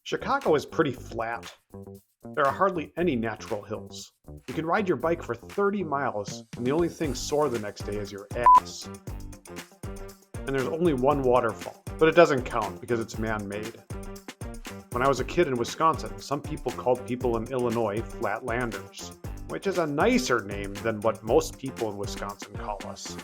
Chicago is pretty flat. There are hardly any natural hills. You can ride your bike for 30 miles, and the only thing sore the next day is your ass. And there's only one waterfall, but it doesn't count because it's man-made. When I was a kid in Wisconsin, some people called people in Illinois Flatlanders, which is a nicer name than what most people in Wisconsin call us.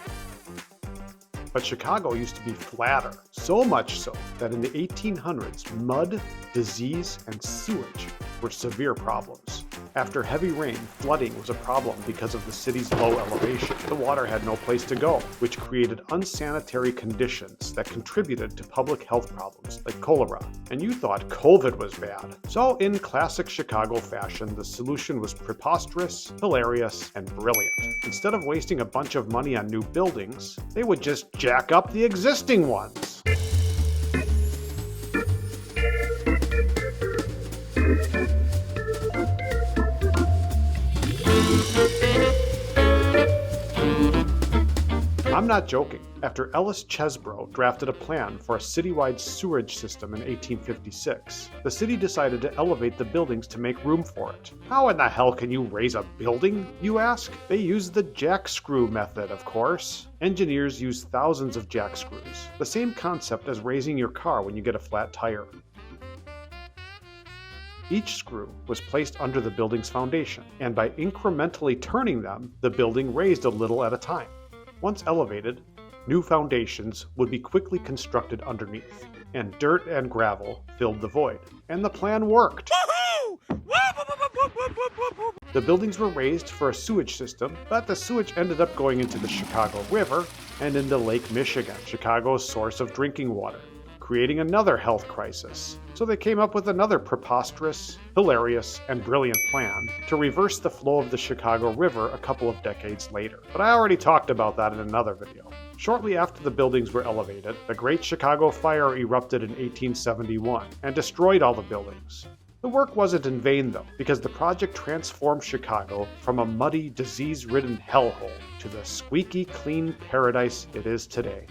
But Chicago used to be flatter, so much so that in the 1800s, mud, disease, and sewage were severe problems. After heavy rain, flooding was a problem because of the city's low elevation. The water had no place to go, which created unsanitary conditions that contributed to public health problems like cholera. And you thought COVID was bad. So in classic Chicago fashion, the solution was preposterous, hilarious, and brilliant. Instead of wasting a bunch of money on new buildings, they would just jack up the existing ones. I'm not joking. After Ellis Chesbrough drafted a plan for a citywide sewerage system in 1856, the city decided to elevate the buildings to make room for it. How in the hell can you raise a building, you ask? They used the jack screw method, of course. Engineers use thousands of jack screws, the same concept as raising your car when you get a flat tire. Each screw was placed under the building's foundation, and by incrementally turning them, the building raised a little at a time. Once elevated, new foundations would be quickly constructed underneath, and dirt and gravel filled the void. And the plan worked! The buildings were raised for a sewage system, but the sewage ended up going into the Chicago River and into Lake Michigan, Chicago's source of drinking water, creating another health crisis. So they came up with another preposterous, hilarious, and brilliant plan to reverse the flow of the Chicago River a couple of decades later. But I already talked about that in another video. Shortly after the buildings were elevated, the Great Chicago Fire erupted in 1871 and destroyed all the buildings. The work wasn't in vain though, because the project transformed Chicago from a muddy, disease-ridden hellhole to the squeaky clean paradise it is today.